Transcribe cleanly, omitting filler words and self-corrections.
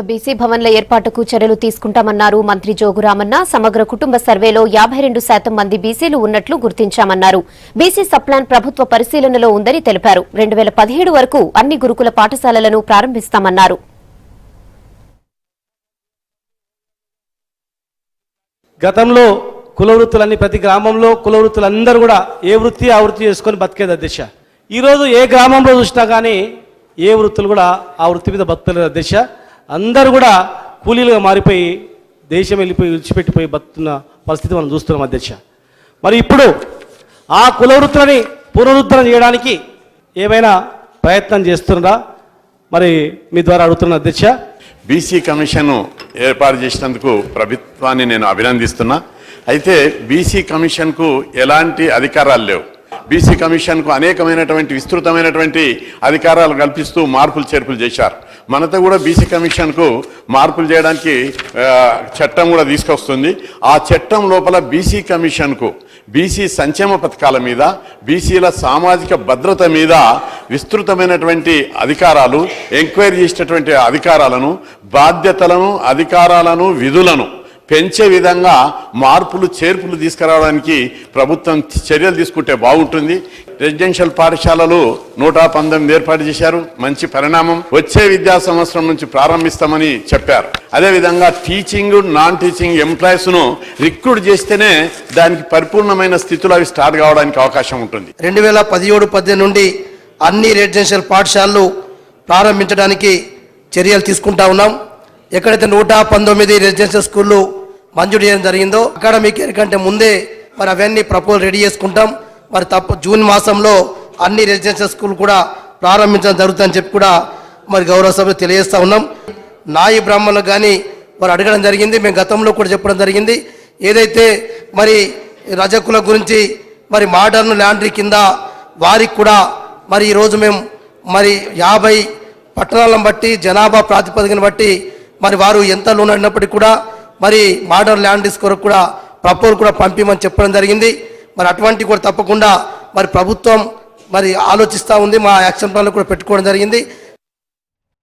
BC భవన్ల ఏర్పాటుకు చర్యలు తీసుకుంటామన్నారు మంత్రి జోగురామన్న. సమగ్ర కుటుంబ సర్వేలో 52% మంది బీసీలు ఉన్నట్లు గుర్తించామన్నారు. బీసీ సప్లాన్ ప్రభుత్వ పరిశీలనలో ఉందని తెలిపారు. 2017 వరకు అన్ని గురుకుల పాఠశాలలను ప్రారంభిస్తామన్నారు. గతంలో కుల వృత్తులన్నీ ప్రతి గ్రామంలో కుల వృత్తులందరూ కూడా ఏ వృత్తి ఆ వృత్తి చేసుకొని బతికేది అధ్యక్ష. ఈరోజు ఏ గ్రామంలో చూసినా కానీ ఏ వృత్తులు కూడా ఆ వృత్తి మీద బతుకులేదు అధ్యక్ష. అందరూ కూడా కూలీలుగా మారిపోయి దేశం వెళ్ళిపోయి విడిచిపెట్టిపోయి బతుకున్న పరిస్థితి మనం చూస్తున్నాం అధ్యక్ష. మరి ఇప్పుడు ఆ కుల వృత్తులని పునరుద్ధరణ చేయడానికి ఏమైనా ప్రయత్నం చేస్తున్నారా మరి మీ ద్వారా అడుగుతున్నా అధ్యక్ష. బీసీ కమిషన్ ఏర్పాటు చేసినందుకు ప్రభుత్వాన్ని నేను అభినందిస్తున్నా. అయితే బీసీ కమిషన్కు ఎలాంటి అధికారాలు లేవు. బీసీ కమిషన్కు అనేకమైనటువంటి విస్తృతమైనటువంటి అధికారాలు కల్పిస్తూ మార్పులు చేర్పులు చేశారు. మనతో కూడా బీసీ కమిషన్కు మార్పులు చేయడానికి చట్టం కూడా తీసుకొస్తుంది. ఆ చట్టం లోపల బీసీ కమిషన్కు బీసీ సంక్షేమ పథకాల మీద, బీసీల సామాజిక భద్రత మీద విస్తృతమైనటువంటి అధికారాలు, ఎంక్వైరీ చేసేటటువంటి అధికారాలను, బాధ్యతలను, అధికారాలను, విధులను పెంచే విధంగా మార్పులు చేర్పులు తీసుకురావడానికి ప్రభుత్వం చర్యలు తీసుకుంటే బాగుంటుంది. రెసిడెన్షియల్ పాఠశాలలు 119 ఏర్పాటు చేశారు. మంచి పరిణామం. వచ్చే విద్యా సంవత్సరం నుంచి ప్రారంభిస్తామని చెప్పారు. అదేవిధంగా టీచింగ్, నాన్ టీచింగ్ ఎంప్లాయీస్ను రిక్రూట్ చేస్తేనే దానికి పరిపూర్ణమైన స్థితిలో అవి స్టార్ట్ కావడానికి అవకాశం ఉంటుంది. 2017-18 నుండి అన్ని రెసిడెన్షియల్ పాఠశాలలు ప్రారంభించడానికి చర్యలు తీసుకుంటా ఉన్నాం. ఎక్కడైతే 119 రెసిడెన్షియల్ స్కూళ్ళు మంజూరు చేయడం జరిగిందో అకాడమిక్ ఇయర్ కంటే ముందే మరి అవన్నీ ప్రపోజల్ రెడీ చేసుకుంటాం. మరి జూన్ మాసంలో అన్ని రెసిడెన్షియల్ స్కూల్ కూడా ప్రారంభించడం జరుగుతుందని చెప్పి కూడా మరి గౌరవ సభ్యులు తెలియజేస్తూ ఉన్నాం. నాయి బ్రాహ్మణులకు కానీ మరి అడగడం జరిగింది. మేము గతంలో కూడా చెప్పడం జరిగింది. ఏదైతే మరి రజకుల గురించి మరి మోడర్న్ ల్యాండరీ కింద వారికి కూడా మరి ఈరోజు మేము మరి 50 పట్టణాలను బట్టి జనాభా ప్రాతిపదికను బట్టి మరి వారు ఎంత లోన్ అయినప్పటికీ కూడా మరి మోడర్న్ ల్యాండరీస్ కొరకు కూడా ప్రపోజల్ కూడా పంపిమని చెప్పడం జరిగింది. మరి అటువంటి కూడా తప్పకుండా మరి ప్రభుత్వం మరి ఆలోచిస్తూ ఉంది. మా యాక్షన్ ప్లాన్లో కూడా పెట్టుకోవడం జరిగింది.